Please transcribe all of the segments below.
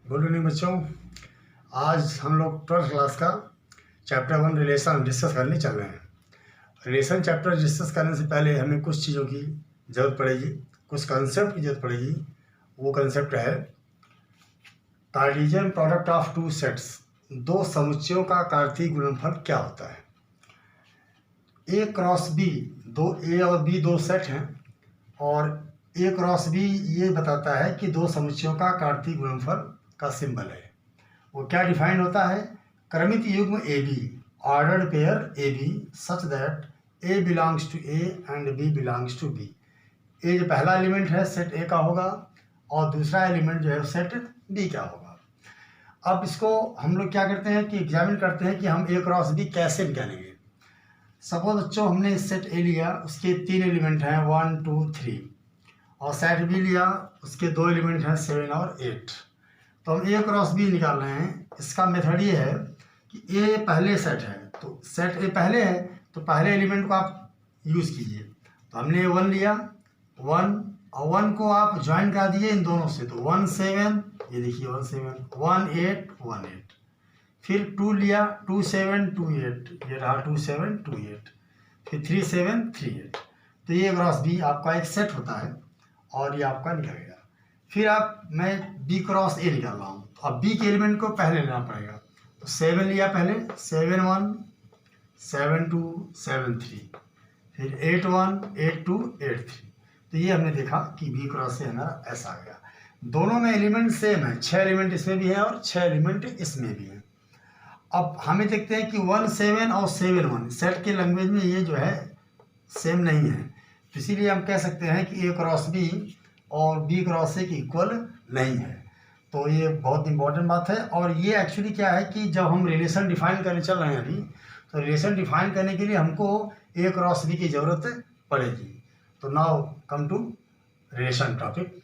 Good evening बच्चों। आज हम लोग 12th क्लास का चैप्टर 1 रिलेशन डिस्कस करने चल रहे हैं। रिलेशन चैप्टर डिस्कस करने से पहले हमें कुछ चीज़ों की ज़रूरत पड़ेगी, कुछ कंसेप्ट की ज़रूरत पड़ेगी। वो कंसेप्ट है Cartesian product of two sets. दो समुच्चयों का कार्तीय गुणनफल क्या होता है। ए क्रॉस बी, दो ए और बी दो सेट हैं और ए क्रॉस बी ये बताता है कि दो समुच्चयों का कार्तीय गुणनफल का सिंबल है। वो क्या डिफाइन होता है, क्रमित युग्म A B, ordered pair A B such that A belongs to A and B belongs to B. A जो पहला एलिमेंट है सेट ए का होगा और दूसरा एलिमेंट जो है सेट बी का होगा। अब इसको हम लोग क्या करते हैं कि एग्जामिन करते हैं कि हम ए क्रॉस बी कैसे निकालेंगे। सपोज बच्चों हमने सेट ए लिया, उसके 3 एलिमेंट हैं 1 2 3 और सेट बी लिया, उसके 2 एलिमेंट हैं 7 और 8। तो हम ए क्रॉस बी निकाल रहे हैं। इसका मेथड ये है कि ए पहले सेट है तो सेट ए पहले है तो पहले एलिमेंट को आप यूज़ कीजिए। तो हमने 1 लिया, 1 और 1 को आप ज्वाइन कर दिए इन दोनों से, तो 1 7, ये देखिए 1 7 1 8 1 8। फिर 2 लिया, 2 7 2 8, ये रहा 2 7 2 8। फिर 3 7 3 8। तो ये क्रॉस बी आपका एक सेट होता है और ये आपका निकल गया। फिर मैं बी क्रॉस ए निकाल रहा हूँ, तो अब बी के एलिमेंट को पहले लेना पड़ेगा। तो 7 लिया पहले, 7 1 7 2 7 3, फिर 8 1 8 2 8 3। तो ये हमने देखा कि बी क्रॉस से हमारा ऐसा आ गया। दोनों में एलिमेंट सेम है, 6 एलिमेंट इसमें भी है और 6 एलिमेंट इसमें भी है। अब हमें देखते हैं कि 1 7 और 7 1 सेट के लैंग्वेज में ये जो है सेम नहीं है, तो इसीलिए हम कह सकते हैं कि ए क्रॉस बी और बी क्रॉस ए की इक्वल नहीं है। तो ये बहुत इंपॉर्टेंट बात है। और ये एक्चुअली क्या है कि जब हम रिलेशन डिफाइन करने चल रहे हैं अभी, तो रिलेशन डिफाइन करने के लिए हमको ए क्रॉस बी की ज़रूरत पड़ेगी। तो now come to relation topic.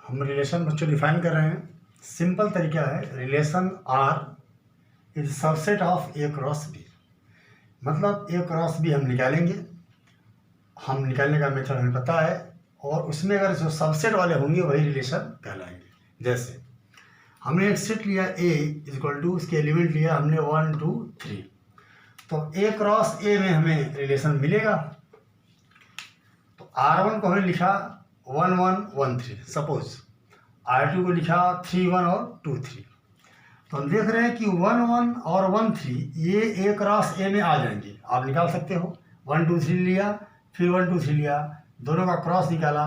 हम रिलेशन बच्चों डिफाइन कर रहे हैं। सिंपल तरीका है, relation R is subset of A cross B. मतलब ए क्रॉस बी हम निकालेंगे, हम निकालने का मेथड हमें पता है और उसमें अगर जो सबसेट वाले होंगे वही रिलेशन कहलाएंगे। जैसे हमने एक सेट लिया ए इक्वल टू, उसके एलिमेंट लिया हमने 1 2 3, तो ए क्रॉस ए में हमें रिलेशन मिलेगा। तो R1 को हमने लिखा 1 1 1 3, सपोज R2 को लिखा 3 1 और 2 3। तो हम देख रहे हैं कि 1 1 और 1 3 ये ए क्रॉस ए में आ जाएंगे, आप निकाल सकते हो। 1 2 3 लिया, फिर 1 2 3 लिया, दोनों का क्रॉस निकाला।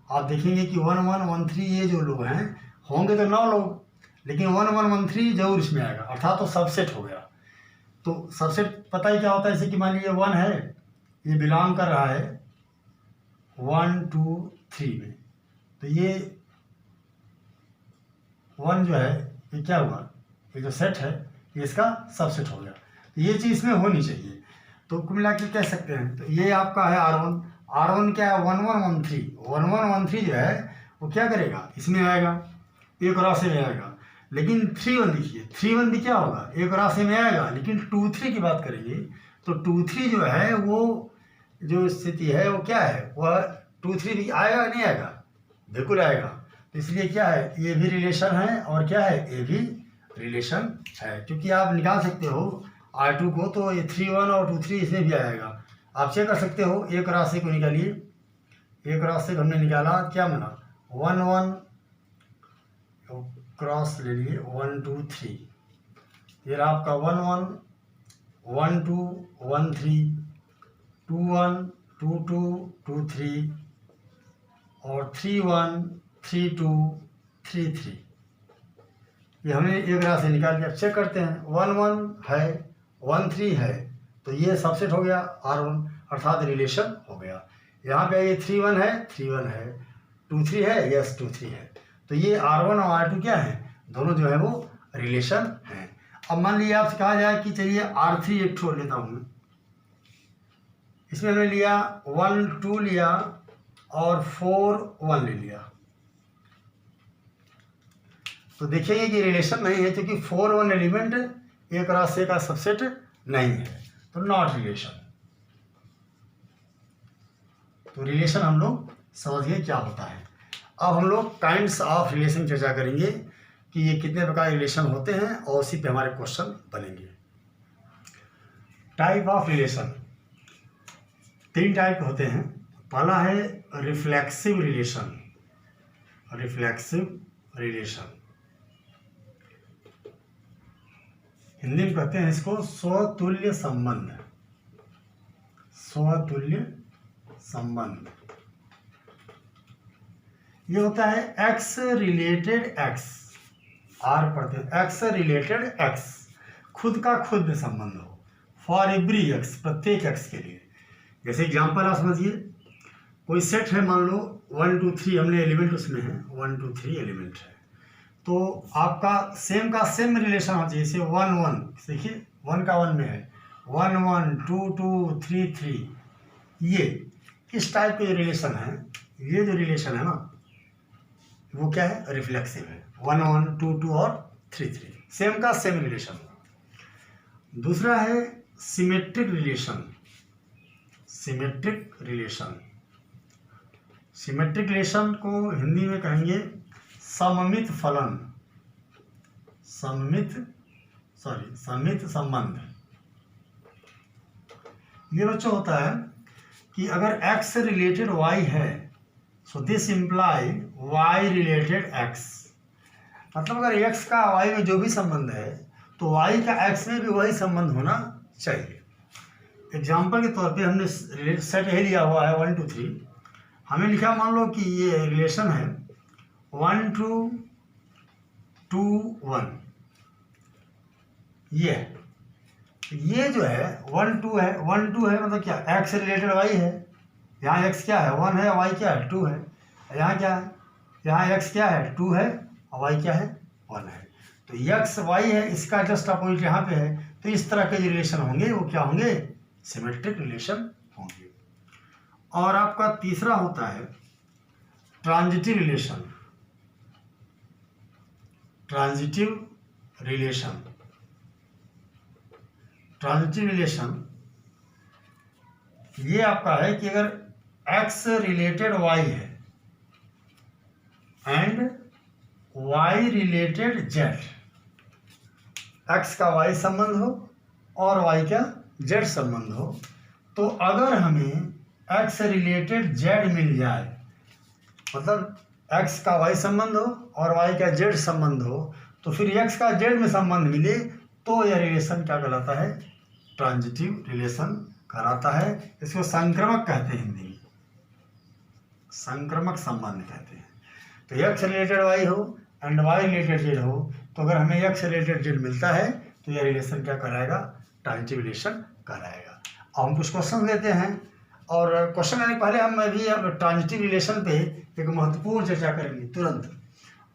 आप देखेंगे कि 1 1 1 3 ये जो लोग हैं होंगे तो 9 लोग, लेकिन 1 1 1 3 जरूर इसमें आएगा, अर्थात तो सबसेट हो गया। तो सबसेट पता ही क्या होता है, जैसे कि मान लीजिए 1 है, ये बिलोंग कर रहा है 1 2 3 में, तो ये 1 जो है ये क्या हुआ, ये जो सेट है ये इसका सबसेट हो गया। तो ये चीज़ इसमें होनी चाहिए। तो कुल मिला के कह सकते हैं, तो ये आपका है R1। R1 क्या है 1 1 1 3। 1 1 1 3 जो है वो क्या करेगा, इसमें आएगा, ए क्रॉस ए में आएगा। लेकिन 3 1 देखिए, 3 1 भी क्या होगा, ए क्रॉस ए में आएगा। लेकिन 2 3 की बात करेंगे तो 2 3 जो है वो जो स्थिति है वो क्या है, वह 2 3 भी आएगा नहीं आएगा, बिल्कुल आएगा। तो इसलिए क्या है, ये भी रिलेशन है और क्या है, ये भी रिलेशन है। क्योंकि आप निकाल सकते हो R2 को, तो ये 3 1 और 2 3 इसमें भी आएगा। आप चेक कर सकते हो, ए क्रॉस ए को निकालिए। ए क्रॉस ए को हमने निकाला, क्या बना 1 1 क्रॉस ले लिए 1 2 3, ये रहा आपका 1 1 1 2 1 3 2 1 2 2 2 3 और 3 1 3 2 3 3। ये हमने एक राह से निकाल दिया। चेक करते हैं, 1 1 है 1 3 है, तो ये सबसेट हो गया R1, अर्थात रिलेशन हो गया। यहाँ पे ये 3 1 है 3 1 है, 2 3 है, यस 2 3 है। तो ये R1 और R2 क्या है, दोनों जो है वो रिलेशन हैं। अब मान लीजिए आपसे कहा जाए कि चलिए R3 एक छोड़ लेता हूँ मैं। इसमें हमने लिया 1 2 लिया और 4 1 ले लिया, तो देखिए कि रिलेशन नहीं है, क्योंकि 4 1 एलिमेंट ए क्रॉस ए का सबसेट नहीं है, तो नॉट रिलेशन। तो रिलेशन हम लोग समझ गए क्या होता है। अब हम लोग काइंड्स ऑफ रिलेशन चर्चा करेंगे कि ये कितने प्रकार के रिलेशन होते हैं और उसी पे हमारे क्वेश्चन बनेंगे। टाइप ऑफ रिलेशन, 3 टाइप होते हैं। पहला है reflexive relation. Reflexive relation Hindi में कहते हैं इसको स्वतुल्य संबंध। स्वतुल्य संबंध ये होता है एक्स रिलेटेड एक्स, आर पढ़ते हैं, एक्स रिलेटेड एक्स, खुद का खुद में संबंध हो, फॉर एवरी एक्स, प्रत्येक एक्स के लिए। जैसे एग्जांपल आप समझिए, कोई सेट है, मान लो 1 2 3 हमने एलिमेंट उसमें है, 1 2 3 एलिमेंट है, तो आपका सेम का सेम रिलेशन होना चाहिए। जैसे 1 1, देखिए 1 का 1 में है, 1 1 2 2 3 3, ये इस टाइप के जो रिलेशन है, ये जो रिलेशन है ना, वो क्या है, रिफ्लेक्सिव है। 1 1 2 2 और 3 3, सेम का सेम रिलेशन। दूसरा है symmetric relation. Symmetric relation, symmetric relation को हिंदी में कहेंगे सममित फलन, समित संबंध। ये बच्चों होता है कि अगर x रिलेटेड y है, so this imply y related x। मतलब अगर x का y में जो भी संबंध है, तो y का x में भी वही संबंध होना चाहिए। एग्जाम्पल के तौर पे हमने सेट यही लिया हुआ है 1 2 3, हमें लिखा, मान लो कि ये रिलेशन है 1 2 2 1, ये जो है 1 2 है, 1 2 है, मतलब क्या, x रिलेटेड y है। यहाँ x क्या है, 1 है, y क्या है, 2 है। यहाँ क्या है, यहाँ x क्या है, 2 है, और y क्या है, 1 है। तो x y है, इसका जस्ट अपोजिट यहाँ पे है। तो इस तरह के जो रिलेशन होंगे वो क्या होंगे, सिमेट्रिक रिलेशन होंगे। और आपका तीसरा होता है transitive relation. Transitive relation, transitive relation ये आपका है कि अगर x रिलेटेड y है and y related z, x का y संबंध हो और y का z संबंध हो, तो अगर हमें x रिलेटेड z मिल जाए, मतलब x का y संबंध हो और y का z संबंध हो, तो फिर x का z में संबंध मिले तो यह रिलेशन क्या कहलाता है, ट्रांजिटिव रिलेशन कहलाता है। इसको संक्रमक कहते हैं, हिंदी में संक्रमक संबंध कहते हैं। तो x रिलेटेड y हो एंड y रिलेटेड z हो, तो अगर हमें x रिलेटेड z मिलता है तो यह रिलेशन क्या कहलाएगा, ट्रांजिटिव रिलेशन कहलाएगा। अब हम कुछ क्वेश्चन लेते हैं, और क्वेश्चन लेने के पहले हम अभी ट्रांजिटिव रिलेशन पे एक महत्वपूर्ण चर्चा करेंगे तुरंत।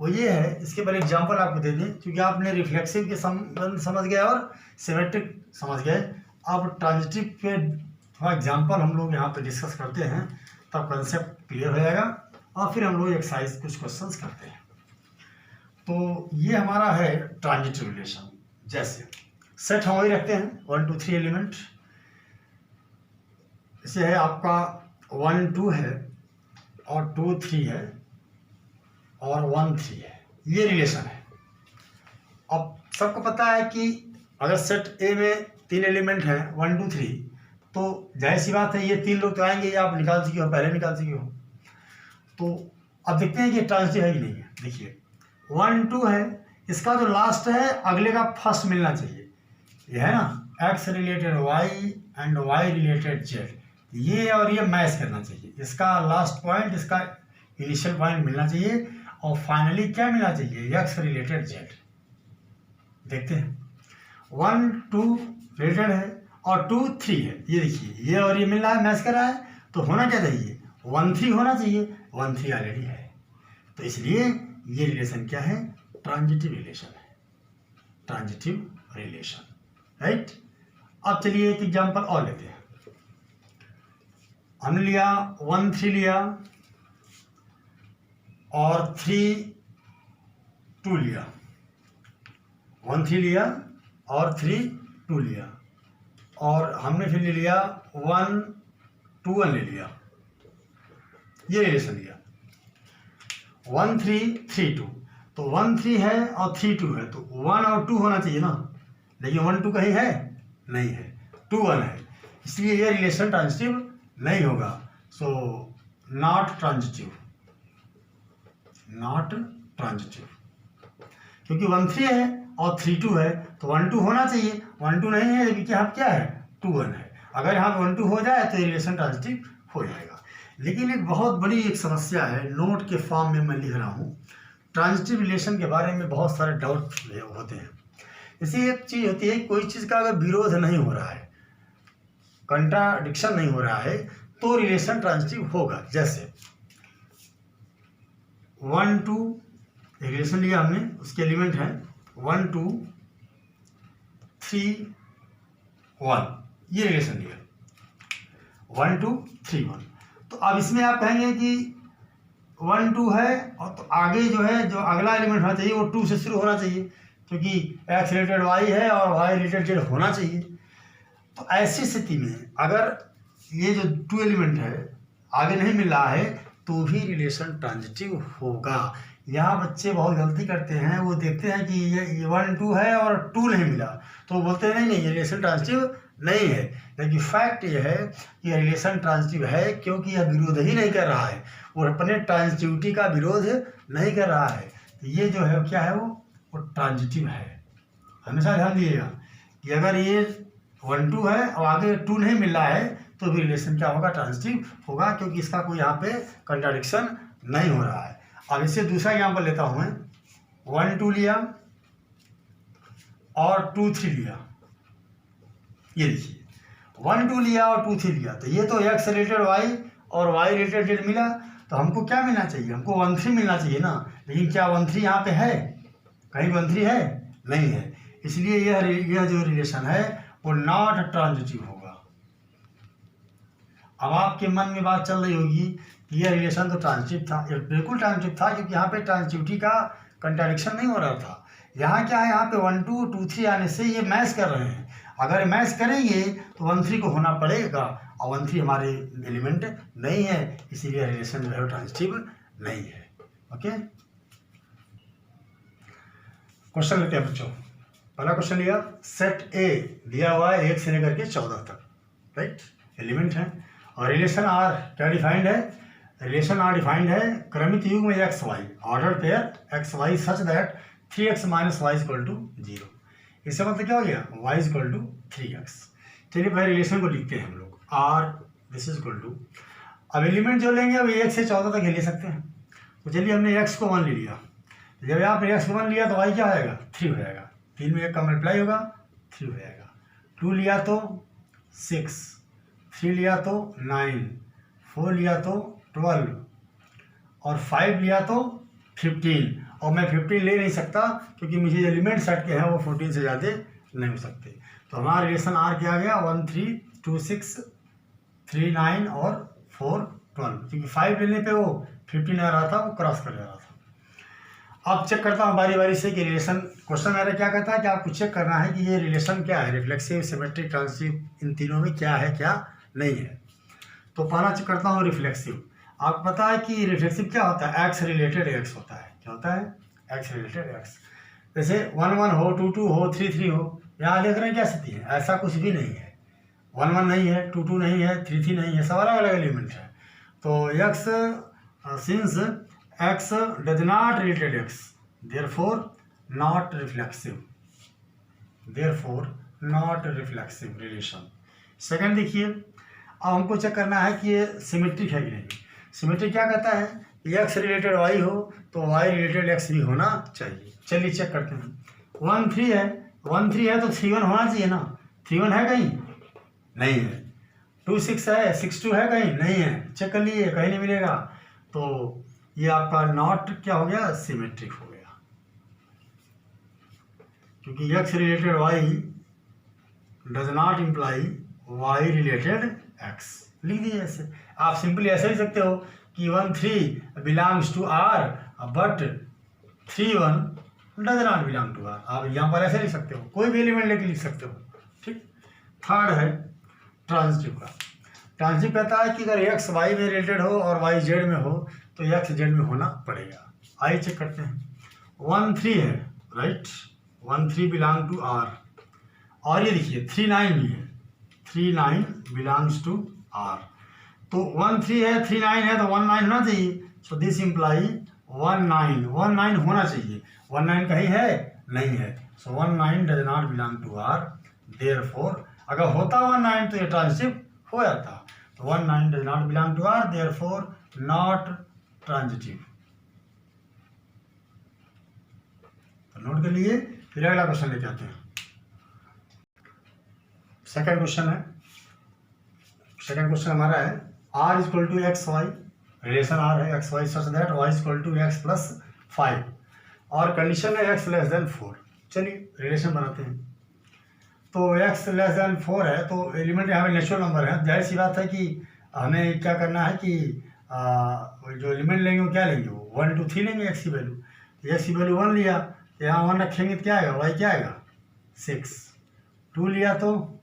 वो ये है, इसके पहले एग्जांपल आपको दे दें, क्योंकि आपने रिफ्लेक्सिव के संबंध समझ गए और सिमेट्रिक समझ गए। अब ट्रांजिटिव पे थोड़ा एग्जांपल हम लोग यहाँ पे डिस्कस करते हैं, तब कंसेप्ट क्लियर हो जाएगा, और फिर हम लोग एक्सरसाइज कुछ क्वेश्चंस करते हैं। तो ये हमारा है ट्रांजिटिव रिलेशन। जैसे सेट हम वही रखते हैं 1 2 3 एलिमेंट, इसे है आपका 1 2 है और 2 3 है और 1 3 है, ये रिलेशन है। अब सबको पता है कि अगर सेट ए में 3 एलिमेंट हैं 1 2 3, तो जाहिर सी बात है ये 3 लोग तो आएंगे, ये आप निकाल चुके हो, पहले निकाल चुके हो। तो अब देखते हैं कि ट्रांजिटिव है कि नहीं है। देखिए 1 2 है, इसका जो लास्ट है अगले का फर्स्ट मिलना चाहिए, ये है ना, x related y and y related z, ये और ये मैच करना चाहिए। इसका लास्ट पॉइंट इसका इनिशियल पॉइंट मिलना चाहिए, और फाइनली क्या मिलना चाहिए, x रिलेटेड z। देखते हैं 1 2 रिलेटेड है और 2 3 है, ये देखिए ये और ये मिल रहा है, मैच कर रहा है, तो होना क्या चाहिए, 1 3 होना चाहिए, 1 3 ऑलरेडी है। तो इसलिए ये रिलेशन क्या है, ट्रांजिटिव रिलेशन है, ट्रांजिटिव रिलेशन, राइट। अब चलिए एक एग्जांपल और लेते हैं। हमने लिया 1 3 लिया और 3 2 लिया, 1 3 लिया और 3 2 लिया, और हमने फिर ले लिया 1 2 1 ले लिया, ये रिलेशन लिया। 1 3 3 2, तो 1 3 है और 3 2 है, तो 1 और 2 होना चाहिए ना, लेकिन 1 2 कहीं है नहीं है, 2 1 है, इसलिए ये रिलेशन ट्रांजिटिव नहीं होगा। So not transitive, not transitive, क्योंकि 1 3 है और 3 2 है, तो 1 2 होना चाहिए, 1 2 नहीं है, लेकिन यहाँ क्या है 2 1 है। अगर यहाँ 1 2 हो जाए तो ये रिलेशन ट्रांजिटिव हो जाएगा। लेकिन एक बहुत बड़ी एक समस्या है, नोट के फॉर्म में मैं लिख रहा हूँ, ट्रांजिटिव रिलेशन के बारे में बहुत सारे डाउट होते हैं। जैसे एक चीज़ होती है, कोई चीज़ का अगर विरोध नहीं हो रहा है, कंट्राडिक्शन नहीं हो रहा है, तो रिलेशन ट्रांजिटिव होगा। जैसे 1 2 रिलेशन लिया हमने, उसके एलिमेंट हैं 1 2 3 1, ये रिलेशन लिया 1 2 3 1। तो अब इसमें आप कहेंगे कि 1 2 है और तो आगे जो है, जो अगला एलिमेंट होना चाहिए वो 2 से शुरू होना चाहिए, क्योंकि x रिलेटेड y है और y रिलेटेड z होना चाहिए। तो ऐसी स्थिति में अगर ये जो 2 एलिमेंट है आगे नहीं मिल रहा है तो भी रिलेशन ट्रांजिटिव होगा। यहाँ बच्चे बहुत गलती करते हैं, वो देखते हैं कि ये 1 2 है और 2 नहीं मिला, तो वो बोलते हैं नहीं ये रिलेशन ट्रांजिटिव नहीं है। लेकिन फैक्ट ये है कि यह रिलेशन ट्रांजिटिव है, क्योंकि यह विरोध ही नहीं कर रहा है, वो अपने ट्रांजिटिविटी का विरोध नहीं कर रहा है। तो ये जो है क्या है, वो ट्रांजिटिव है। हमेशा ध्यान दीजिएगा कि अगर ये 1 2 है और आगे 2 नहीं मिल रहा है तो भी रिलेशन क्या होगा, ट्रांजिटिव होगा, क्योंकि इसका कोई यहाँ पे कंट्राडिक्शन नहीं हो रहा है। अब इससे दूसरा एग्जाम्पल लेता हूँ मैं, 1 2 लिया और 2 3 लिया। ये देखिए 1 2 लिया और 2 3 लिया, तो ये तो x रिलेटेड y और y रिलेटेड z मिला, तो हमको क्या मिलना चाहिए, हमको 1 3 मिलना चाहिए ना। लेकिन क्या 1 3 यहाँ पे है, कहीं 1 3 है नहीं है, इसलिए यह जो रिलेशन है वो नॉट ट्रांजिटिव होगा। अब आपके मन में बात चल रही होगी कि यह रिलेशन तो ट्रांजिटिव था, बिल्कुल ट्रांजिटिव था, क्योंकि यहाँ पे ट्रांजिटिविटी का कंट्राडिक्शन नहीं हो रहा था। यहाँ क्या है, यहाँ पे 1 2 2 3 आने से ये मैच कर रहे हैं। अगर मैच करेंगे तो 1 3 को होना पड़ेगा, और 1 3 हमारे एलिमेंट नहीं है, इसीलिए रिलेशन जो है ट्रांजिटिव नहीं है। ओके, क्वेश्चन लेते हैं बच्चों। पहला क्वेश्चन लिया, सेट ए दिया हुआ है 1 से लेकर के 14 तक, राइट, एलिमेंट है, और रिलेशन आर क्या डिफाइंड है, रिलेशन आर डिफाइंड है क्रमित युग्म में X Y, order pair X Y such that 3x minus Y equal to 0। इसका मतलब क्या हो गया, y इक्वल टू 3x। चलिए पहले रिलेशन को लिखते हैं हम लोग, R this is equal to, अब एलिमेंट जो लेंगे अब 1 से 14 तक ले सकते हैं। तो चलिए हमने x को 1 ले लिया, जब यहाँ पर x को 1 लिया तो y क्या हो जाएगा, 3 हो जाएगा, 3 में 1 का मल्टीप्लाई होगा 3 हो जाएगा। 2 लिया तो 6, 3 लिया तो 9, 4 लिया तो 12 और 5 लिया तो 15, और मैं 15 ले नहीं सकता क्योंकि मुझे एलिमेंट सेट के हैं वो 14 से ज़्यादा नहीं हो सकते। तो हमारा रिलेशन आर क्या आ गया, 1 3 2 6 3 9 और 4 12, क्योंकि 5 लेने पे वो 15 आ रहा था, वो क्रॉस कर जा रहा था। अब चेक करता हूँ बारी बारी से कि रिलेशन, क्वेश्चन मेरा क्या कहता है कि आपको चेक करना है कि ये रिलेशन क्या है, रिफ्लेक्सिव सिमेट्रिक ट्रांजिटिव, इन तीनों में क्या है क्या नहीं है। तो पहला चेक करता हूँ रिफ्लेक्सिव। आपको पता है कि रिफ्लेक्सिव क्या होता है, एक्स रिलेटेड एक्स होता है। क्या होता है, एक्स रिलेटेड एक्स। जैसे 1 1 हो, 2 2 हो, 3 3 हो, यहाँ देख रहे हैं क्या स्थिति है, ऐसा कुछ भी नहीं है, 1 1 नहीं है, 2 2 नहीं है, 3 3 नहीं है, सब अलग अलग एलिमेंट है। तो x since x does not related x, therefore not reflexive, therefore not reflexive relation. Second देखिए, अब हमको चेक करना है कि ये सिमेट्रिक है कि नहीं। सिमेट्रिक क्या कहता है, एक्स रिलेटेड वाई हो तो वाई रिलेटेड एक्स भी होना चाहिए। चलिए चेक करते हैं। 1 3 है, 1 3 है तो 3 1 होना चाहिए ना, 3 1 है कहीं नहीं है। 2 6 है, 6 2 है कहीं नहीं है, चेक कर लीजिए कहीं नहीं मिलेगा। तो ये आपका नॉट क्या हो गया, सिमेट्रिक हो गया, क्योंकि X related Y does not imply Y related X. लिख दीजिए ऐसे, आप सिंपली ऐसे लिख सकते हो कि 1 3 belongs to R but 3 1 does not belong to R. आप यहाँ पर ऐसे लिख सकते हो, कोई भी एलिमेंट लेके लिख सकते हो, ठीक। थर्ड है ट्रांजिटिव का। ट्रांजिटिव कहता है कि अगर एक्स वाई में रिलेटेड हो और वाई जेड में हो तो एक्स जेड में होना पड़ेगा। आइए चेक करते हैं। 1 3 है, राइट, 1 3 बिलोंग टू आर। और ये देखिए 3 9 भी है, 3 9 बिलोंग्स टू आर। तो 1 3 है, 3 9 है, तो 1 9 होना चाहिए। सो दिस इम्प्लाई 1 9 होना चाहिए। 1 9 कहीं है, नहीं है। So 1 9 does not belong to R, therefore अगर होता 1 9 तो ये ट्रांजिटिव हो जाता। तो 1 9 does not belong to R, therefore not transitive. तो नोट कर लिए। फिर अगला क्वेश्चन लेके आते हैं। सेकंड क्वेश्चन है, सेकंड क्वेश्चन हमारा है r equal to X Y, relation r है X Y such that y equal to X plus 5 और कंडीशन है x लेस देन 4। चलिए रिलेशन बनाते हैं। तो x लेस देन 4 है, तो एलिमेंट यहाँ पे नेचुरल नंबर है। जाहिर सी बात है कि हमें क्या करना है कि जो एलिमेंट लेंगे वो क्या लेंगे, वो 1 2 3 लेंगे। x की वैल्यू, x की वैल्यू 1 लिया तो यहाँ 1 रखेंगे तो क्या आएगा, y क्या आएगा 6, 2 लिया तो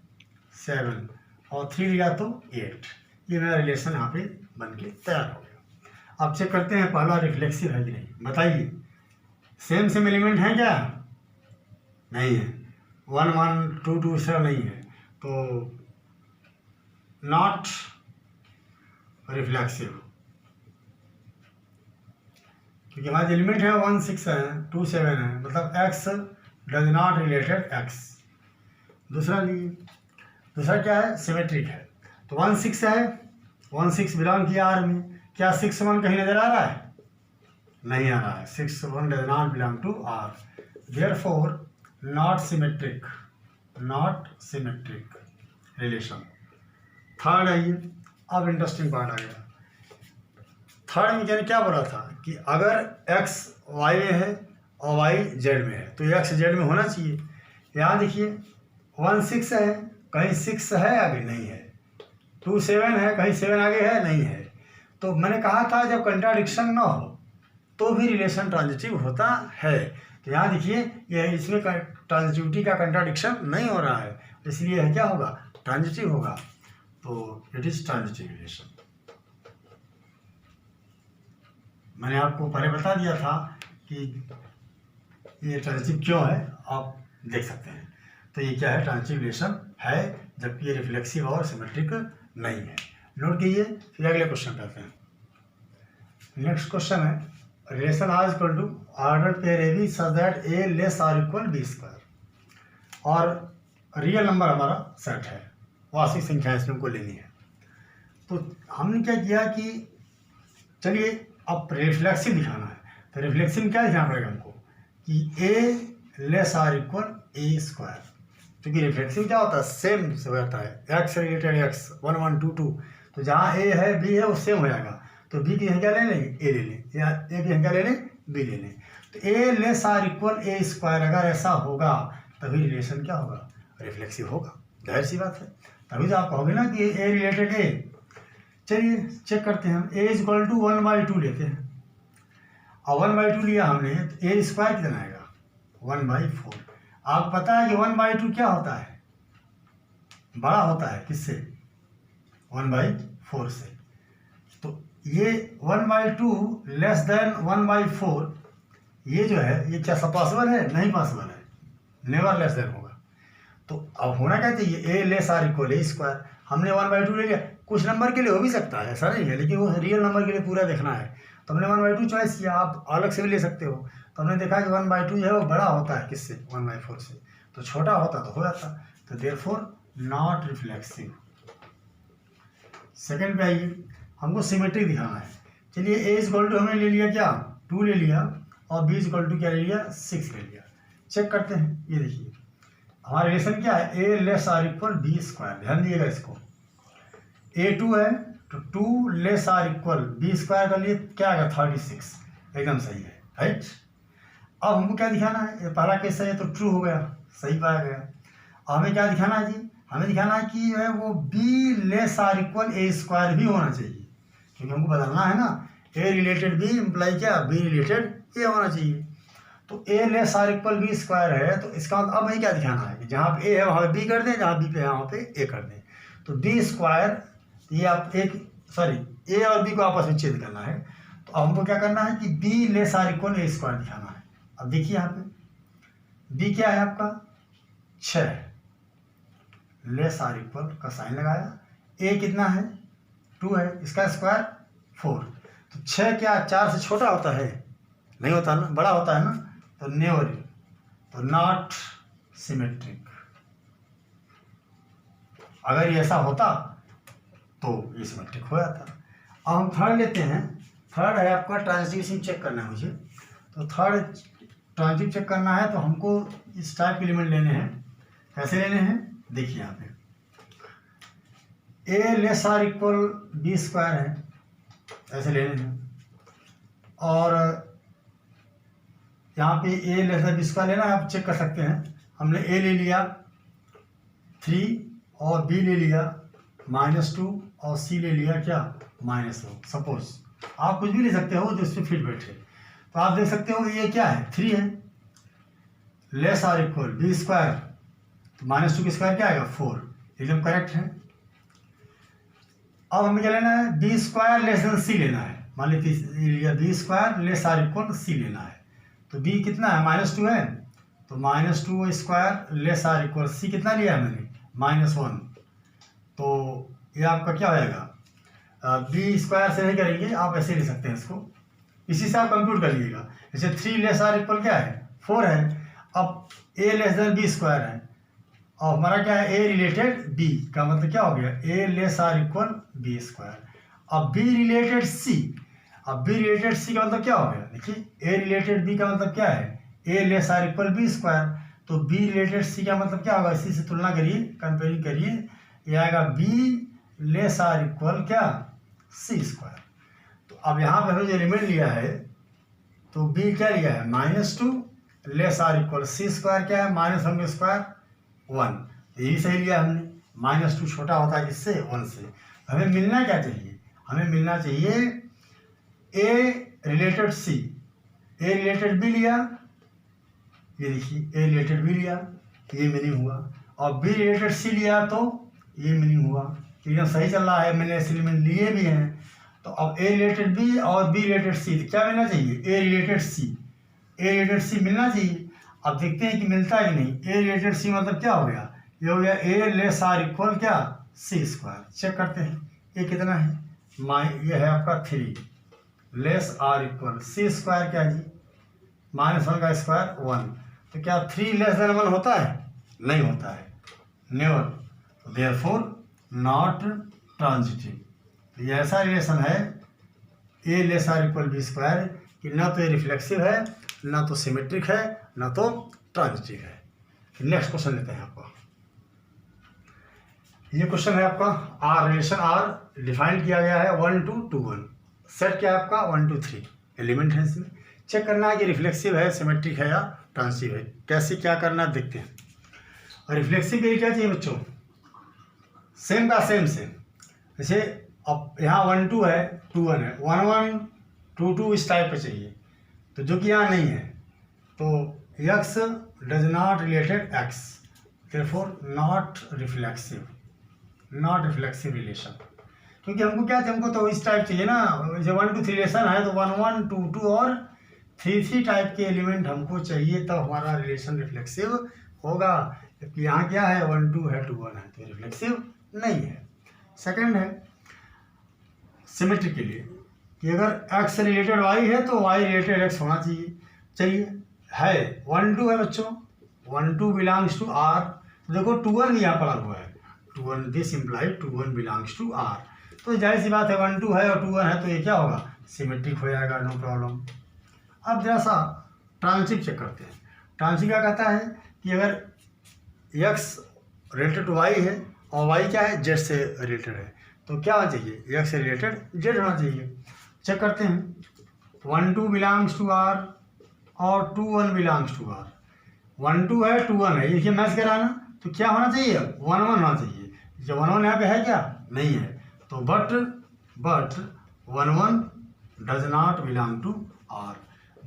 7 और 3 लिया तो 8। ये मेरा रिलेशन यहाँ पे बन के तैयार हो गया। अब चेक करते हैं पहला रिफ्लेक्सिव है कि नहीं, बताइए। सेम एलिमेंट है क्या, नहीं है। 1 1 2 2 इस तरह नहीं है, तो नॉट रिफ्लेक्सिव। क्योंकि हमारे एलिमेंट है 1 6 है, 2 7 है, मतलब x does not related x। दूसरा क्या है, सिमेट्रिक है। तो 1 6 है, 1 6 बिलोंग किया आर में। क्या 6 1 कहीं नजर आ रहा है, नहीं आ रहा है। 6 1 does not belong to R, therefore not symmetric relation. Third है ये। अब इंटरेस्टिंग पार्ट आ गया। थर्ड में मैंने क्या बोला था कि अगर x y में है और y z में है तो x z में होना चाहिए। यहाँ देखिए 1 6 है, कहीं 6 है आगे, नहीं है। 2 7 है, कहीं 7 आगे है, नहीं है। तो मैंने कहा था जब कंट्राडिक्शन ना हो तो भी रिलेशन ट्रांजिटिव होता है। तो यहाँ देखिए ये इसमें ट्रांजिटिविटी का कंट्राडिक्शन नहीं हो रहा है, इसलिए क्या होगा, ट्रांजिटिव होगा। तो इट इज ट्रांजिटिव रिलेशन। मैंने आपको पहले बता दिया था कि ये ट्रांजिटिव क्यों है, आप देख सकते हैं। तो ये क्या है, ट्रांजिटिव रिलेशन है, जबकि ये रिफ्लेक्सिव और सिमेट्रिक नहीं है। नोट कीजिए। फिर अगले क्वेश्चन करते हैं। नेक्स्ट क्वेश्चन है relation R equal to order pair A B such that A less or equal B square. और रियल नंबर हमारा सेट है, वास्तविक संख्या इसमें हमको लेनी है। तो हमने क्या किया कि चलिए अब रिफ्लेक्सिव दिखाना है। तो रिफ्लेक्सिव में क्या दिखाना पड़ेगा हमको कि A less or equal A square. क्योंकि रिफ्लेक्सिव क्या होता है, सेम से होता है, एक्स रिलेटेड एक्स 1 1 2 2। तो जहाँ ए है बी है वो सेम हो जाएगा। तो बी की संख्या ले लें, ए ले लें, या ए की संख्या ले लें, बी ले लें। तो A less or equal A square अगर ऐसा होगा तभी रिलेशन क्या होगा, रिफ्लेक्सिव होगा। जाहिर सी बात है, तभी तो आप कहोगे ना कि ए रिलेटेड ए। चलिए चेक करते हैं हम। ए इज इक्वल टू 1/2 लेते हैं और 1/2 लिया हमने, तो ए स्क्वायर कितना आएगा 1/4। आपको पता है कि 1/2 क्या होता है, बड़ा होता है किससे, 1/4 से। तो ये 1/2 लेस देन 1/4, ये जो है ये क्या सब पॉसिबल है, नहीं पॉसिबल है, नेवर लेस देन होगा। तो अब होना क्या चाहिए, A less or equal A square. हमने 1/2 ले लिया, कुछ नंबर के लिए हो भी सकता है, ऐसा नहीं है, लेकिन वो रियल नंबर के लिए पूरा देखना है। तो हमने 1/2 चॉइस किया, आप अलग से भी ले सकते हो। तो हमने देखा कि 1/2 जो है वो बड़ा होता है किससे, 1/4 से। तो छोटा होता तो हो जाता। तो देयरफॉर नॉट रिफ्लेक्सिव। सेकंड पे आइए, हमको सिमेट्रिक दिखाना है। चलिए ए इज इक्वल टू हमने ले लिया क्या, 2 ले लिया, और बी इज इक्वल टू क्या ले लिया, 6 ले लिया। चेक करते हैं। ये देखिए हमारा रिलेशन क्या है, A less or equal B square. ध्यान दिएगा इसको, ए 2 है तो 2 less or equal B square कर लिए, क्या आएगा 36। एकदम सही है, राइट। अब हमको क्या दिखाना है, ये पहला केस है तो ट्रू हो गया, सही पाया गया। अब हमें क्या दिखाना है जी, हमें दिखाना है कि जो है वो B less or equal A square भी होना चाहिए, क्योंकि हमको बदलना है ना। ए रिलेटेड बी इम्प्लाई क्या, बी रिलेटेड ए होना चाहिए। तो A less or equal B square है, तो इसका मतलब अब हमें क्या दिखाना है कि जहाँ पे ए है वहाँ पे बी कर दें, जहाँ बी पे है वहाँ पे ए कर दें। तो बी स्क्वायर, ये आप एक ए और बी को आपस में छेद करना है। तो तो अब हमको क्या करना है कि B less or equal A square दिखाना है। अब देखिए यहाँ पे बी क्या है आपका 6, लेस आर इक्वल का साइन लगाया, ए कितना है 2 है, इसका स्क्वायर 4। तो 6 क्या 4 से छोटा होता है? नहीं होता ना, बड़ा होता है ना। तो नेवर, तो नॉट सिमेट्रिक। अगर ये ऐसा होता तो ये सिमेट्रिक हो जाता। अब हम थर्ड लेते हैं। थर्ड है आपका ट्रांजिटिव चेक करना है मुझे। तो थर्ड ट्रांजिटिव चेक करना है तो हमको इस टाइप के एलिमेंट लेने हैं। कैसे लेने हैं देखिए यहाँ पे A less or equal B square है, ऐसे लेने हैं। और यहाँ पे A less or B square लेना है, आप चेक कर सकते हैं। हमने ए ले लिया 3 और बी ले लिया -2 और सी ले लिया क्या -1। सपोज आप कुछ भी ले सकते हो जो इस पर फिट बैठे। तो आप देख सकते हो ये क्या है 3 है, less or equal B square, तो -2 की स्क्वायर क्या आएगा 4, एकदम करेक्ट है। अब हमें क्या लेना है B square less than C लेना है। मान लीजिए B square less or equal C लेना है। तो बी कितना है -2 है, तो -2 square less or equal C कितना लिया है मैंने -1। तो ये आपका क्या होएगा बी स्क्वायर से नहीं करेंगे, आप ऐसे ले सकते हैं इसको, इसी से आप कंप्यूट कर लीजिएगा। जैसे 3 लेस आर इक्वल क्या है 4 है। अब ए लेस देन बी स्क्वायर है और हमारा क्या है ए रिलेटेड बी का मतलब क्या हो गया A less or equal B square. अब बी रिलेटेड सी, अब बी रिलेटेड सी का मतलब क्या हो गया देखिए ए रिलेटेड बी का मतलब क्या है A less or equal B square. तो बी रिलेटेड सी का मतलब क्या होगा, इसी से तुलना करिए, कंपेयरिंग करिए, ये आएगा बी लेस आर इक्वल क्या सी स्क्वायर। तो अब यहाँ पे हमने जो एलिमेंट लिया है तो बी क्या लिया है -2 less or equal C square क्या है -1 स्क्वायर 1। तो यही सही लिया हमने, -2 छोटा होता है किससे 1 से। हमें मिलना क्या चाहिए, हमें मिलना चाहिए ए रिलेटेड सी, ए रिलेटेड बी लिया, ये देखिए ए रिलेटेड बी लिया, ये मीनिंग हुआ। और बी रिलेटेड सी लिया तो ये मीनिंग हुआ, एकदम सही चल रहा है, मैंने ऐसे एलिमेंट लिए भी हैं। तो अब ए रिलेटेड बी और बी रिलेटेड सी, तो क्या मिलना चाहिए ए रिलेटेड सी, ए रिलेटेड सी मिलना चाहिए। अब देखते हैं कि मिलता है कि नहीं। ए रिलेटेड सी मतलब क्या हो गया, ये हो गया ए लेस आर इक्वल क्या सी स्क्वायर। चेक करते हैं ये कितना है, ये है आपका 3 less or equal C square क्या है जी -1 का स्क्वायर 1। तो क्या 3 लेस देन 1 होता है, नहीं होता है, नेवर। Therefore not transitive. तो ये ऐसा रिलेशन है A less or equal B square कि ना तो ये रिफ्लेक्सिव है, ना तो सिमेट्रिक है, ना तो ट्रांजिटिव है। नेक्स्ट क्वेश्चन लेते हैं आपका। ये क्वेश्चन है आपका आर, रिलेशन आर डिफाइन किया गया है 1 to 2 1। सेट क्या है आपका 1 to 3 एलिमेंट है। इसमें चेक करना है कि रिफ्लेक्सिव है, सिमेट्रिक है या ट्रांजिटिव है। कैसे क्या करना है देखते हैं। और रिफ्लेक्सिव के लिए क्या चाहिए बच्चों, सेम का सेम सेम। जैसे अब यहाँ 1 2 है 2 1 है, 1 1 2 2 इस टाइप का चाहिए, तो जो कि यहाँ नहीं है। तो x does not related x, therefore not reflexive, not reflexive relation. क्योंकि हमको क्या चाहिए, हमको तो इस टाइप चाहिए ना। जब 1 2 3 रिलेशन है तो 1 1 2 2 और 3 3 टाइप के एलिमेंट हमको चाहिए, तब हमारा रिलेशन रिफ्लेक्सिव होगा। जबकि यहाँ क्या है 1 2 है 2 1 है, तो रिफ्लेक्सिव नहीं है। सेकंड है सिमेट्रिक के लिए कि अगर x से रिलेटेड y है तो y रिलेटेड x होना चाहिए। चलिए है 1 2 है बच्चों, 1 2 बिलोंग्स टू r। तो देखो 2 1 यहाँ पड़ा हुआ है, 2 1 this imply 2 1 belongs to r। तो जाहिर सी बात है 1 2 है और 2 1 है, तो ये क्या होगा सिमेट्रिक हो जाएगा, नो प्रॉब्लम। अब जरा सा ट्रांजिटिव चेक करते हैं। ट्रांजिटिव क्या कहता है कि अगर x रिलेटेड टू y है और y क्या है z से रिलेटेड है, तो क्या होना चाहिए x से रिलेटेड z होना चाहिए। चेक करते हैं 1 2 बिलोंग्स टू r और 2 1 बिलोंग्स टू r। 1 2 है 2 1 है, ये मैच कराना, तो क्या होना चाहिए 1 1 होना चाहिए। जो 1 1 यहाँ पे है क्या नहीं है, तो but 1 1 does not belong to r,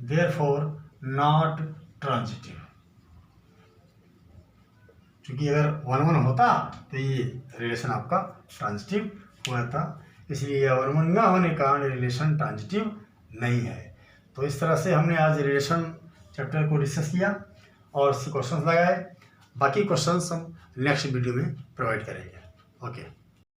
therefore not transitive. क्योंकि अगर 1 1 होता तो ये रिलेशन आपका ट्रांजिटिव हुआ था, इसलिए 1 1 न होने का रिलेशन ट्रांजिटिव नहीं है। तो इस तरह से हमने आज रिलेशन चैप्टर को डिस्कस किया और उससे क्वेश्चंस लगाए। बाकी क्वेश्चंस हम नेक्स्ट वीडियो में प्रोवाइड करेंगे। ओके।